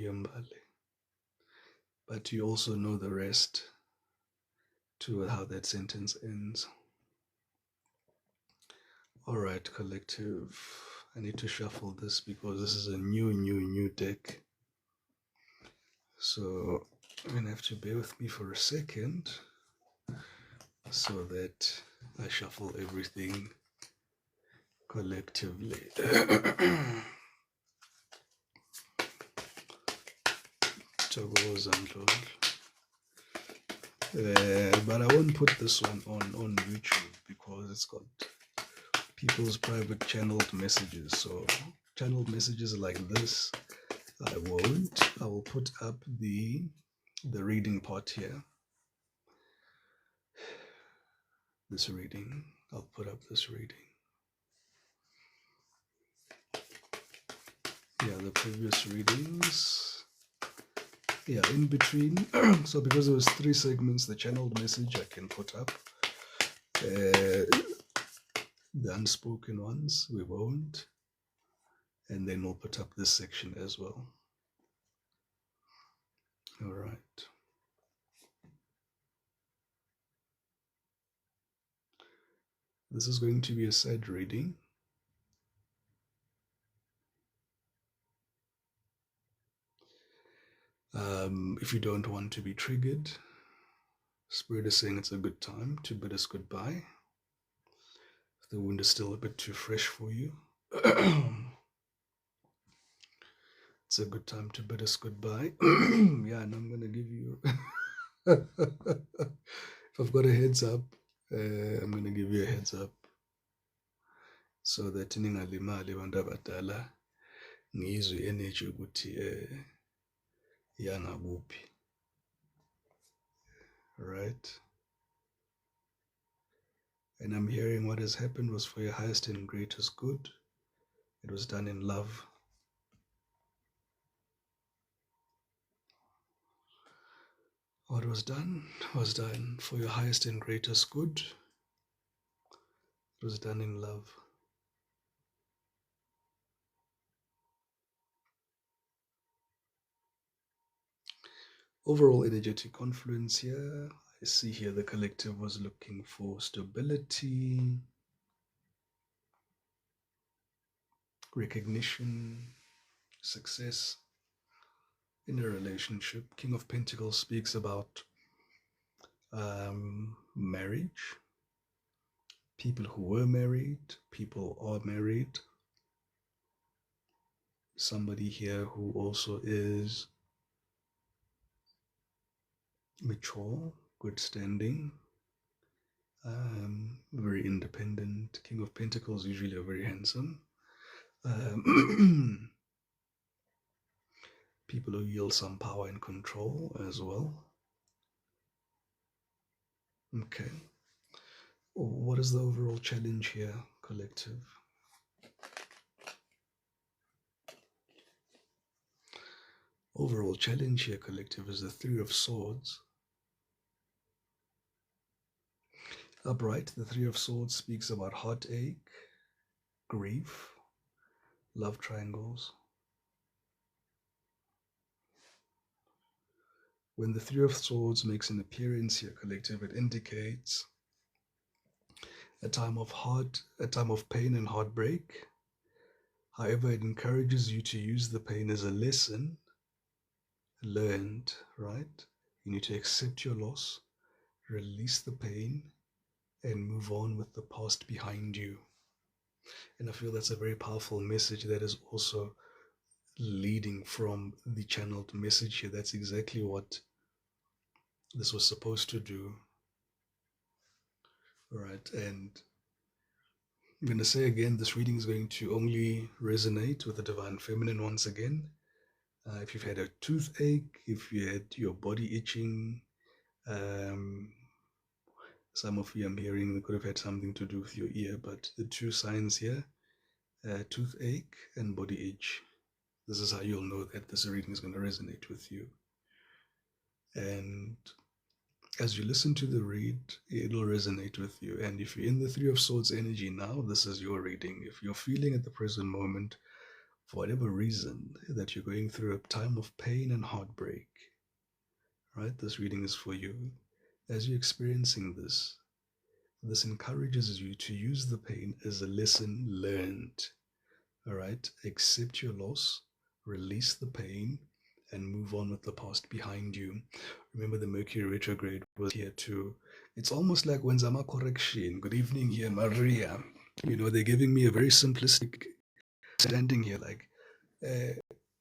Yambale. But you also know the rest to how that sentence ends. All right, collective. I need to shuffle this because this is a new deck. So you're gonna have to bear with me for a second so that I shuffle everything collectively. But I won't put this one on YouTube because it's got people's private channeled messages. So channeled messages like this, I won't. I will put up the reading part here. This reading. I'll put up this reading. Yeah, the previous readings. Yeah, in between. So because there was 3 segments, the channeled message I can put up. The unspoken ones, we won't. And then we'll put up this section as well. All right. This is going to be a sad reading. If you don't want to be triggered, Spirit is saying it's a good time to bid us goodbye. If the wound is still a bit too fresh for you, it's a good time to bid us goodbye. Yeah, and I'm going to give you, if I've got a heads up, I'm going to give you a heads up so that ningalimali bantu abadala ngizwe energy ukuthi yangakuphi. Right? And I'm hearing what has happened was for your highest and greatest good. It was done in love. What was done for your highest and greatest good. It was done in love. Overall energetic confluence here. I see here the collective was looking for stability, recognition, success in a relationship. King of Pentacles speaks about marriage, people who were married, people are married, somebody here who also is mature, good standing, very independent. King of Pentacles usually are very handsome. People who yield some power and control as well. Okay. What is the overall challenge here, collective? Overall challenge here, collective, is the 3 of Swords. Upright, the 3 of Swords speaks about heartache, grief, love triangles. When the 3 of Swords makes an appearance here, collective, it indicates a time of pain and heartbreak. However, it encourages you to use the pain as a lesson learned, right? You need to accept your loss, release the pain, and move on with the past behind you. And I feel that's a very powerful message that is also leading from the channeled message here. That's exactly what this was supposed to do. All right, and I'm going to say again, this reading is going to only resonate with the Divine Feminine once again. If you've had a toothache, if you had your body itching, some of you I'm hearing could have had something to do with your ear, but the 2 signs here, toothache and body itch, this is how you'll know that this reading is going to resonate with you. And as you listen to the read, it'll resonate with you. And if you're in the 3 of Swords energy now, this is your reading. If you're feeling at the present moment for whatever reason that you're going through a time of pain and heartbreak, right? This reading is for you. As you're experiencing this encourages you to use the pain as a lesson learned. All right? Accept your loss, release the pain, and move on with the past behind you. Remember, the Mercury retrograde was here too. It's almost like when Zama correction. Good evening here, Maria. They're giving me a very simplistic standing here. Like,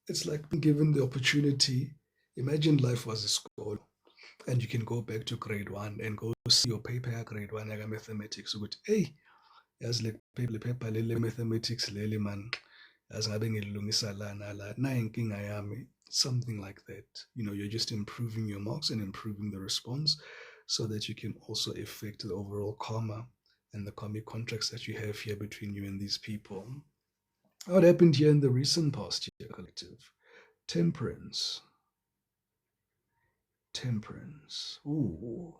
it's like being given the opportunity. Imagine life was a school, and you can go back to grade one and go see your paper grade one, like mathematics. Good, hey, as le paper lele mathematics lele man, as ngabe ngilungisa la nala na inkinga yami, something like that. You're just improving your marks and improving the response so that you can also affect the overall karma and the karmic contracts that you have here between you and these people. What happened here in the recent past year, collective? Temperance. Temperance. Ooh.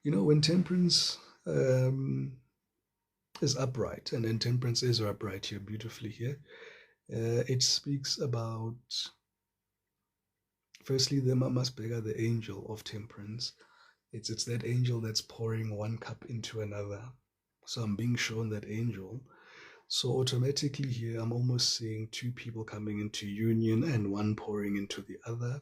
When temperance is upright, and then temperance is upright here beautifully here, it speaks about, firstly, the Mamasbega, the angel of temperance. It's that angel that's pouring one cup into another. So I'm being shown that angel. So automatically here, I'm almost seeing two people coming into union and one pouring into the other,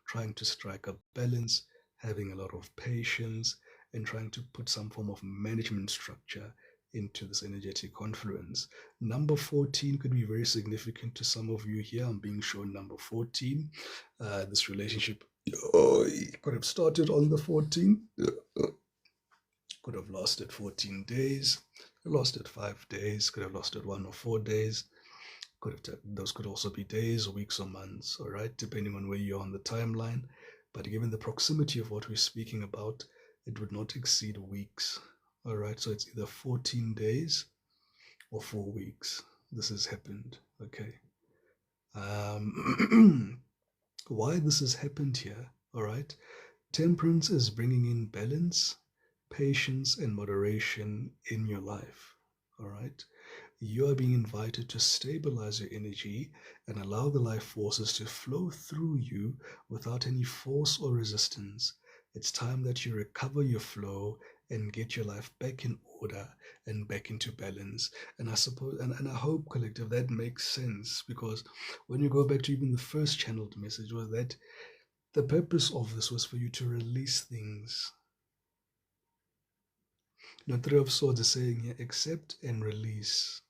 trying to strike a balance, having a lot of patience, and trying to put some form of management structure into this energetic confluence. Number 14 could be very significant to some of you here. I'm being shown number 14. This relationship could have started on the 14th, could have lasted 14 days, lasted 5 days, could have lasted 1 or 4 days. Those could also be days, weeks, or months, all right, depending on where you are on the timeline. But given the proximity of what we're speaking about, it would not exceed weeks, all right? So it's either 14 days or 4 weeks. This has happened, okay? Why this has happened here, all right? Temperance is bringing in balance, patience, and moderation in your life, all right? You are being invited to stabilize your energy and allow the life forces to flow through you without any force or resistance. It's time that you recover your flow and get your life back in order and back into balance. And I suppose, and I hope, collective, that makes sense, because when you go back to even the first channeled message, was that the purpose of this was for you to release things. Three of Swords is saying here, accept and release.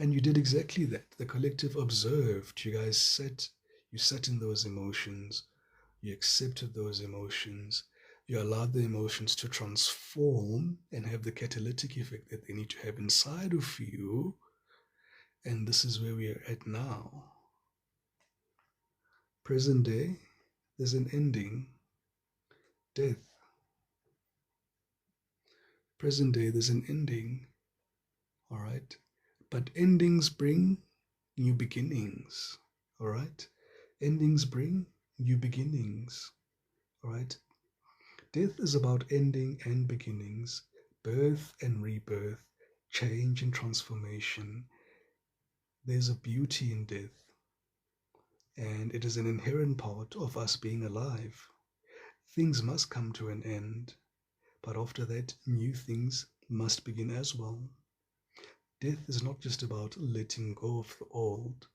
And you did exactly that. The collective observed. You guys sat in those emotions. You accepted those emotions. You allowed the emotions to transform and have the catalytic effect that they need to have inside of you. And this is where we are at now. Present day, there's an ending. Death. Present day, there's an ending. All right? But endings bring new beginnings. All right? Endings bring new beginnings. All right? Death is about ending and beginnings, birth and rebirth, change and transformation. There's a beauty in death, and it is an inherent part of us being alive. Things must come to an end, but after that, new things must begin as well. Death is not just about letting go of the old,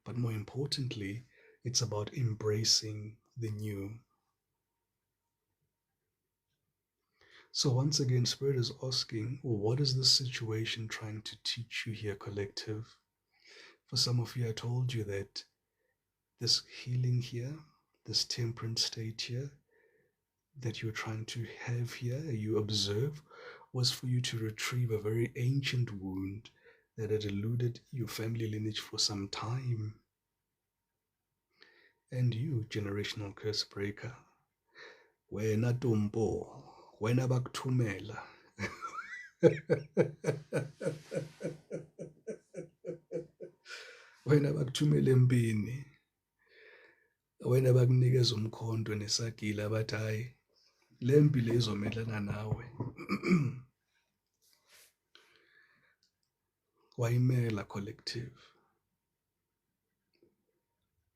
but more importantly, it's about embracing the new. So once again, Spirit is asking, what is this situation trying to teach you here, collective? For some of you, I told you that this healing here, this temperance state here, that you're trying to have here, you observe, was for you to retrieve a very ancient wound that had eluded your family lineage for some time. And you, generational curse breaker, wena tumbo, wena bakuthumela. Wena bakuthumela empini, wena bakunikeza umkhonto nesagila bathi hayi le mpilo izomelana nawe. Waimela collective.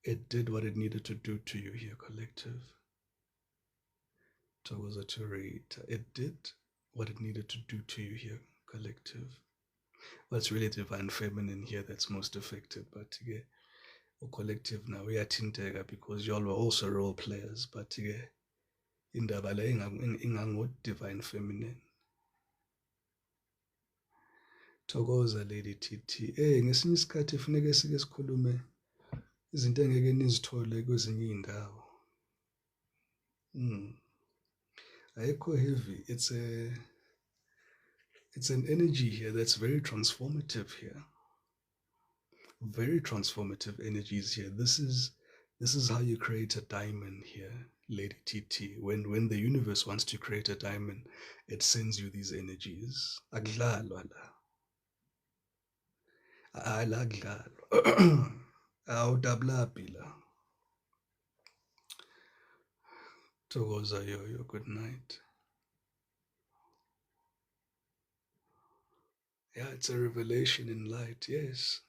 It did what it needed to do to you here, collective. Togoza to read. It did what it needed to do to you here, collective. Well, it's really divine feminine here that's most affected, but yeah, collective now we are tintega because y'all were also role players, but yeah, indaba la ingango divine feminine. Thokoza lady TT. Ngesinye isikhathi funeke sike sikhulume izinto engeke nizithole kwezinye iy'ndawo. Ayikho heavy. It's an energy here that's very transformative here. Very transformative energies here. This is how you create a diamond here, Lady TT. When the universe wants to create a diamond, it sends you these energies. Akudlalwa la. Akudlalwa. Awudabulapi la. Thokoza yoyo, good night. Yeah, it's a revelation in light, yes.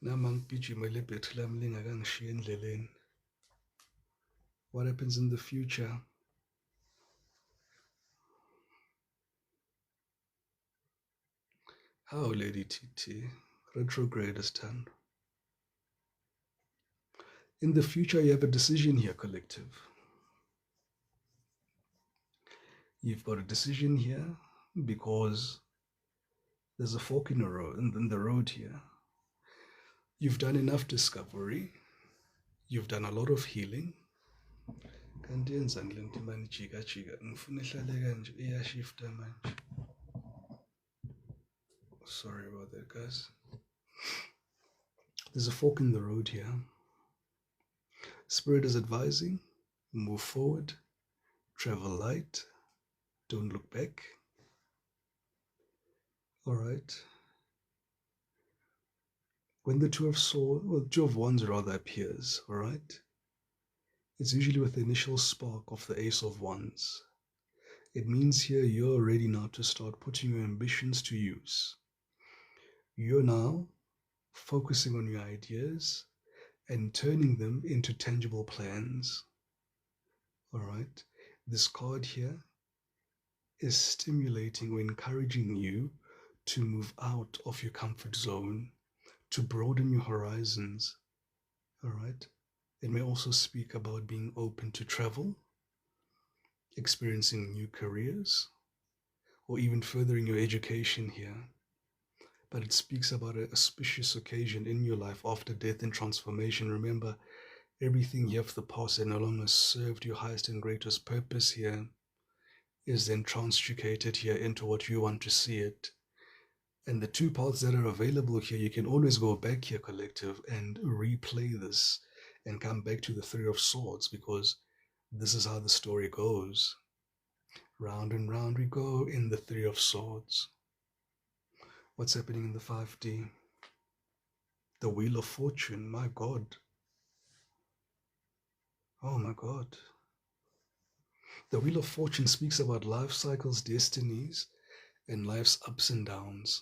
Nama ngigijimele ibhetri lami lingakangishiya endleleni. What happens in the future? How, Lady TT? Retrograde is done. In the future, you have a decision here, collective. You've got a decision here because there's a fork in the road here. You've done enough discovery. You've done a lot of healing. Sorry about that, guys. There's a fork in the road here. Spirit is advising, move forward, travel light, don't look back. All right. When the Two of Wands rather appears, all right, it's usually with the initial spark of the Ace of Wands. It means here you're ready now to start putting your ambitions to use. You're now focusing on your ideas and turning them into tangible plans. All right. This card here is stimulating or encouraging you to move out of your comfort zone, to broaden your horizons. All right. It may also speak about being open to travel, experiencing new careers, or even furthering your education here. But it speaks about an auspicious occasion in your life after death and transformation. Remember, everything you have the past that no longer served your highest and greatest purpose here is then transjugated here into what you want to see it. And the two paths that are available here, you can always go back here, collective, and replay this and come back to the Three of Swords, because this is how the story goes. Round and round we go in the Three of Swords. What's happening in the 5D? The Wheel of Fortune, my God. Oh my God. The Wheel of Fortune speaks about life cycles, destinies, and life's ups and downs.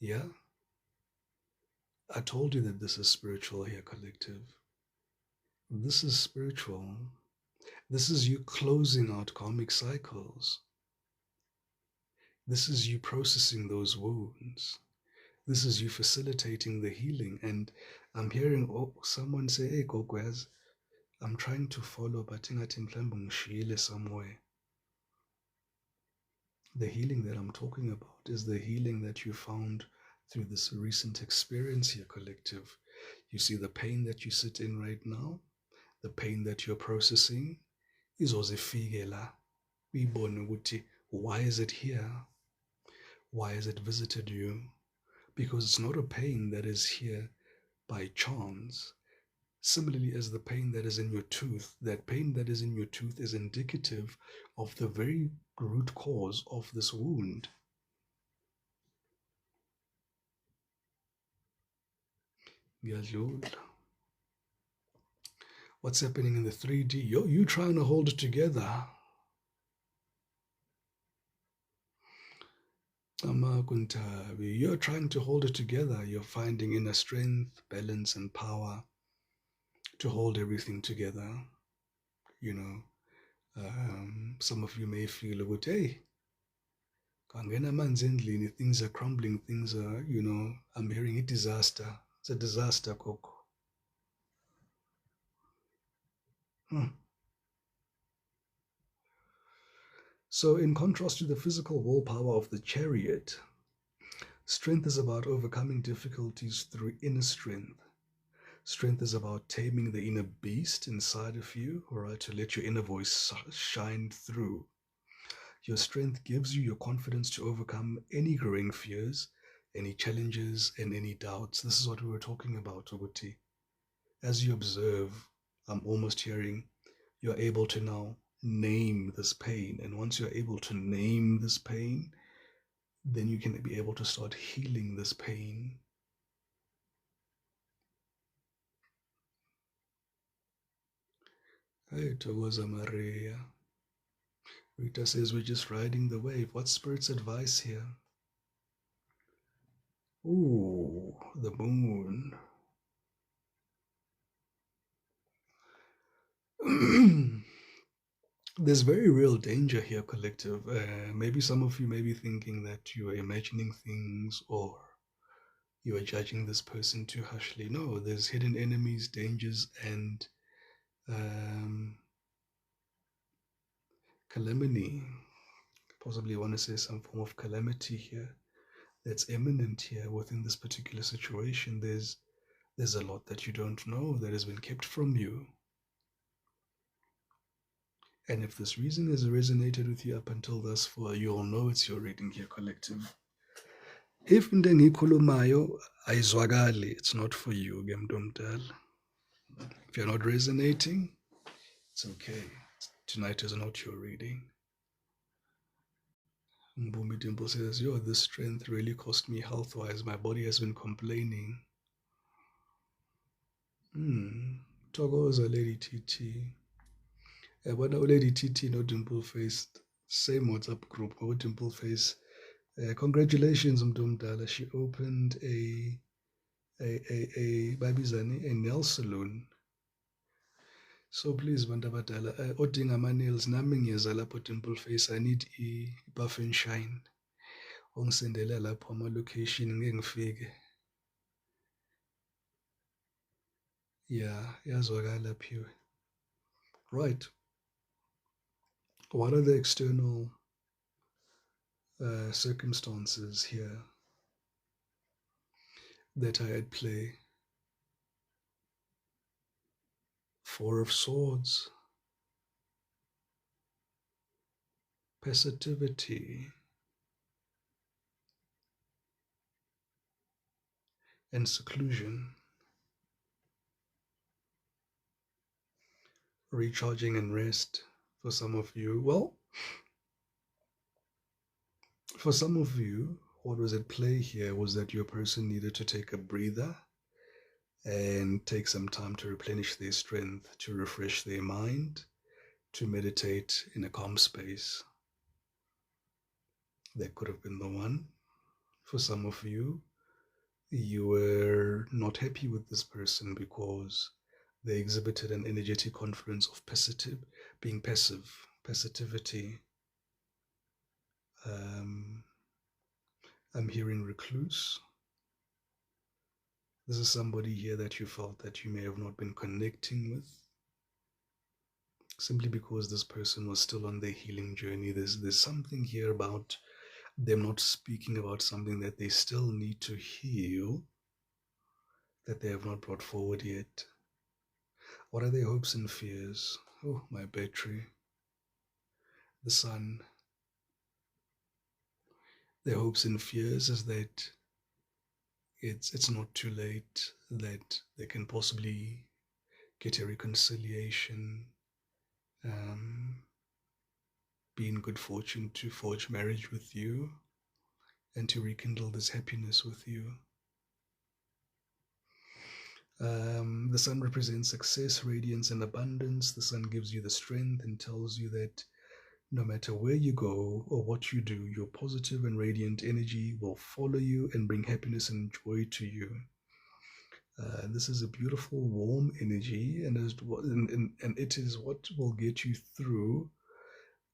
Yeah? I told you that this is spiritual here, collective. This is spiritual. This is you closing out karmic cycles. This is you processing those wounds. This is you facilitating the healing. And I'm hearing someone say, hey, Gogwaz, I'm trying to follow, but somewhere. The healing that I'm talking about is the healing that you found through this recent experience here, collective. You see the pain that you sit in right now, the pain that you're processing, izozifike la. Uyibone ukuthi, why is it here? Why has it visited you? Because it's not a pain that is here by chance. Similarly as the pain that is in your tooth, that pain that is in your tooth is indicative of the very root cause of this wound. What's happening in the 3D? You trying to hold it together. You're trying to hold it together. You're finding inner strength, balance, and power to hold everything together. You know, some of you may feel about, hey, kangena manzi endlini, things are crumbling, things are, I'm hearing a disaster. It's a disaster, Coco. Hmm. So, in contrast to the physical willpower of the chariot, strength is about overcoming difficulties through inner strength. Strength is about taming the inner beast inside of you, all right, to let your inner voice shine through. Your strength gives you your confidence to overcome any growing fears, any challenges, and any doubts. This is what we were talking about, Toguti. As you observe, I'm almost hearing you're able to now name this pain. And once you're able to name this pain, then you can be able to start healing this pain. Hey, Togoza Maria. Rita says we're just riding the wave. What's Spirit's advice here? Ooh, the moon. There's very real danger here, collective. Maybe some of you may be thinking that you are imagining things or you are judging this person too harshly. No, there's hidden enemies, dangers, and calamity. Possibly want to say some form of calamity here that's imminent here within this particular situation. There's a lot that you don't know that has been kept from you. And if this reason has resonated with you up until thus far, you all know it's your reading here, collective. If into engiyikhulumayo ayizwakali, it's not for you, ke mntu omdala. If you're not resonating, it's okay. Tonight is not your reading. Mbumi Dimple says, yo, this strength really cost me health-wise. My body has been complaining. Thokoza Lady TT. But now Lady TT, no Dimple Face, same WhatsApp group, no Dimple Face. Congratulations, Mdumdala. She opened a babizane, a nail salon. So please, bantu abadala, odinga ama-nails, nami ngiyeza lapho Dimple Face. I need i-buff and shine. Ongisendela lapho ama-location ngeke ngifike. Yeah, yazwakala phiwe. Right. What are the external circumstances here that are at play? Four of Swords, passivity, and seclusion, recharging and rest for some of you. Well, for some of you, what was at play here was that your person needed to take a breather and take some time to replenish their strength, to refresh their mind, to meditate in a calm space. That could have been the one. For some of you, you were not happy with this person because they exhibited an energetic confluence of being passive, passivity. I'm hearing recluse. This is somebody here that you felt that you may have not been connecting with simply because this person was still on their healing journey. There's something here about them not speaking about something that they still need to heal that they have not brought forward yet. What are their hopes and fears? Oh, my battery. The sun. Their hopes and fears is that it's not too late, that they can possibly get a reconciliation, be in good fortune to forge marriage with you, and to rekindle this happiness with you. The sun represents success, radiance, and abundance. The sun gives you the strength and tells you that No matter where you go or what you do, your positive and radiant energy will follow you and bring happiness and joy to you. This is a beautiful, warm energy, and it is what will get you through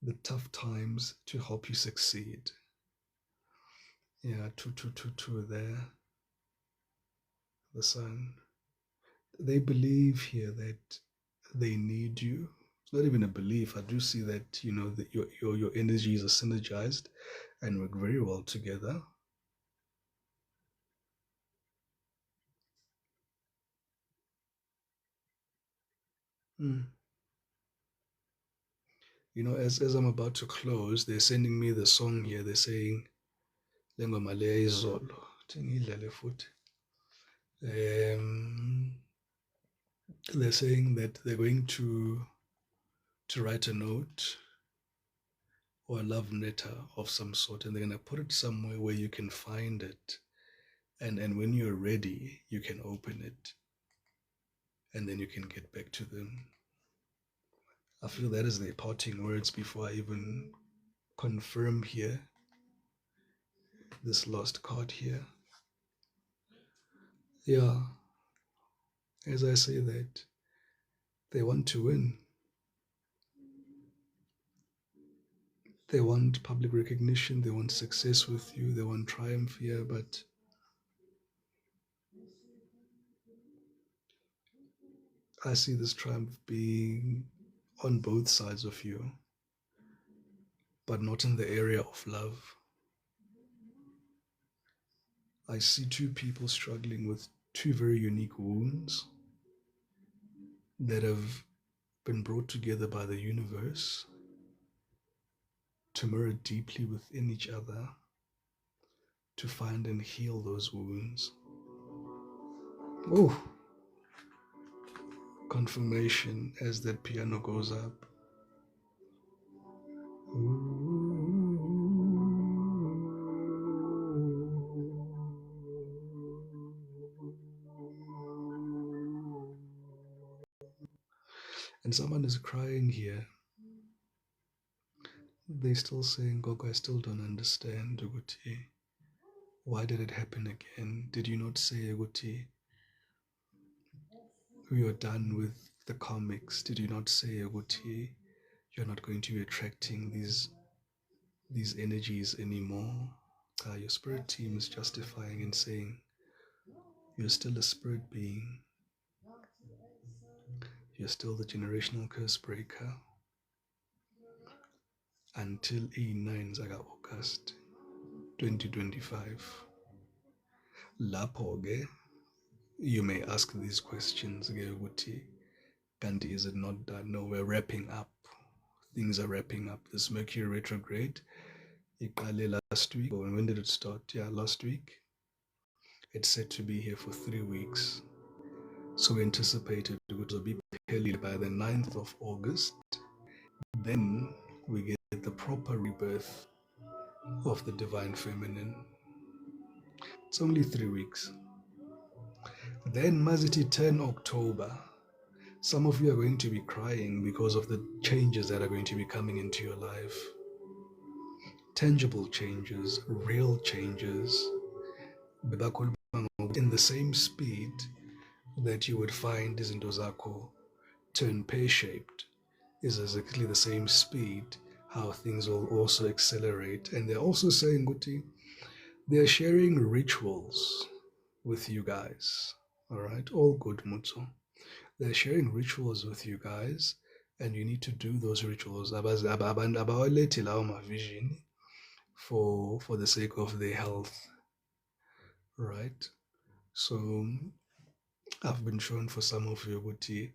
the tough times to help you succeed. Yeah, two there, the sun. They believe here that they need you. It's not even a belief. I do see that, that your energies are synergized and work very well together. Mm. As I'm about to close, they're sending me the song here. They're saying Lengoma leya izolo. Thi ngiyidlale futhi. Um, they're saying that they're going to write a note or a love letter of some sort, and they're gonna put it somewhere where you can find it. And when you're ready, you can open it, and then you can get back to them. I feel that is their parting words before I even confirm here this lost card here. Yeah, as I say that, they want to win. They want public recognition, they want success with you, they want triumph here, but I see this triumph being on both sides of you, but not in the area of love. I see two people struggling with two very unique wounds that have been brought together by the universe to mirror deeply within each other to find and heal those wounds. Oh, confirmation as that piano goes up. And someone is crying here. They're still saying, Gogo, I still don't understand, Uguti. Why did it happen again? Did you not say, Uguti, we are done with the karmics? Did you not say, Uguti, you're not going to be attracting these energies anymore? Your spirit team is justifying and saying, you're still a spirit being. You're still the generational curse breaker until E9 Zaga August 2025. Lapho ke you may ask these questions ke ukuthi kanti is it not done? No, we're wrapping up. Things are wrapping up. This Mercury retrograde iqale last week. Or when did it start? Yeah, last week. It's set to be here for 3 weeks. So we anticipated it will be by the 9th of August. Then we get the proper rebirth of the divine feminine. It's only 3 weeks. Then Maziti 10 October. Some of you are going to be crying because of the changes that are going to be coming into your life. Tangible changes, real changes. In the same speed that you would find izinto zakho turn pear-shaped is exactly the same speed how things will also accelerate. And they're also saying, Guti, they're sharing rituals with you guys. All right, all good, Mutsu. They're sharing rituals with you guys, and you need to do those rituals. Vision for the sake of their health, right? So I've been shown for some of you, Guti,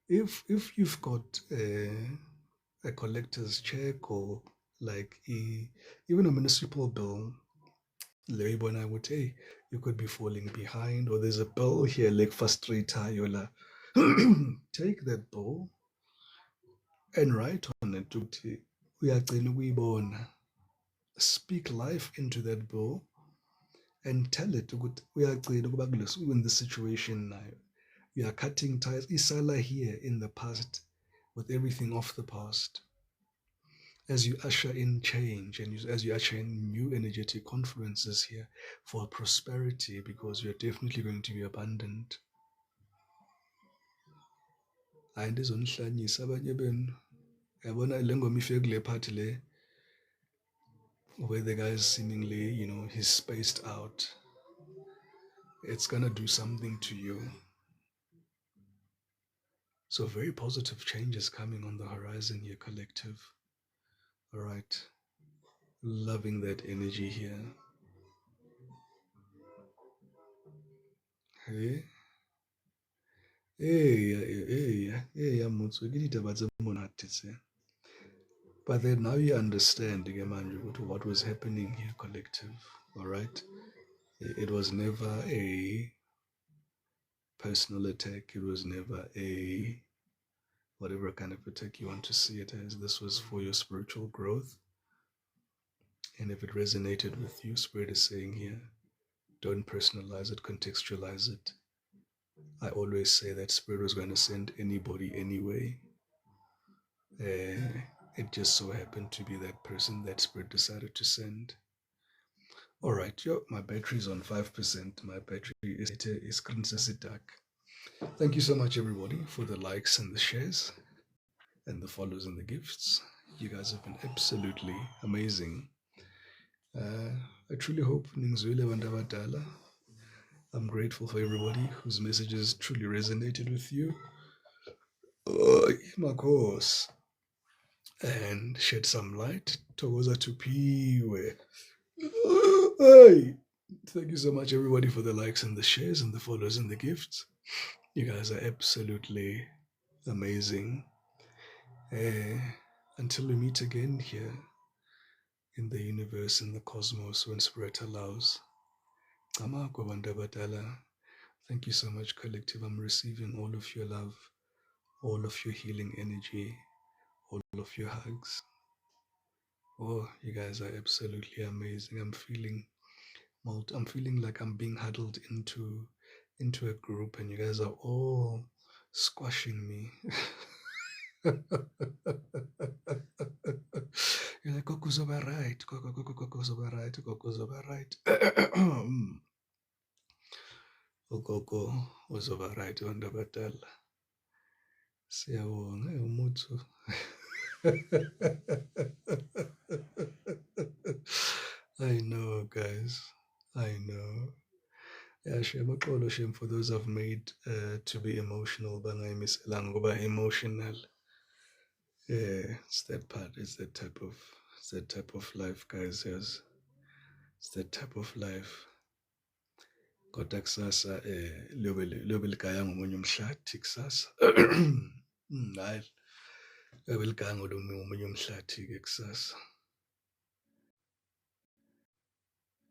if you've got a collector's check or like even a municipal bill, labor and I would say you could be falling behind, or there's a bill here like frustrator, yola. Take that bill and write on it ukuthi uyagcina ukuyibona. Speak life into that bill and tell it ukuthi uyagcina ukuba in this situation now. You are cutting ties. Isala here in the past with everything of the past. as you usher in change and as you usher in new energetic confluences here for prosperity, because you're definitely going to be abundant. Hayi ndizonihlanyisa abanye benu. Yabona le ngoma ifike kule part le where the guy is seemingly, he's spaced out. It's gonna do something to you. So very positive changes coming on the horizon here, collective. All right. Loving that energy here. Hey. Hey, but then now you understand again, what was happening here, collective. All right. It was never a personal attack. It was never a whatever kind of attack you want to see it as. This was for your spiritual growth. And if it resonated with you, Spirit is saying here, don't personalize it, contextualize it. I always say that Spirit was going to send anybody anyway. It just so happened to be that person that Spirit decided to send. All right, my battery is on 5%. My battery is dark. Thank you so much, everybody, for the likes and the shares and the follows and the gifts. You guys have been absolutely amazing. I truly hope I'm grateful for everybody whose messages truly resonated with you. My course. And shed some light. Togoza tupiwe. Hey! Thank you so much, everybody, for the likes and the shares and the follows and the gifts. You guys are absolutely amazing. Until we meet again here in the universe, in the cosmos, when Spirit allows. Thank you so much, collective. I'm receiving all of your love, all of your healing energy, all of your hugs. Oh, you guys are absolutely amazing. I'm feeling like I'm being huddled into a group, and you guys are all squashing me. You're like, Goku's over right, Goku's over right, Goku's over right. Goku was over right, Wandabadala. Siyabonga umuthi. I know, guys. I know. Yeah, Shem, Shem, for those I've made to be emotional, bangayimiselang ngoba emotional. Yeah, it's that part. It's that type of life, guys. Yes, it's that type of life. Kodwa kusasa liyobe ligaya ngomunye umhlathi kusasa. Hayi, liyobe ligaya ngomunye umhlathi ke kusasa.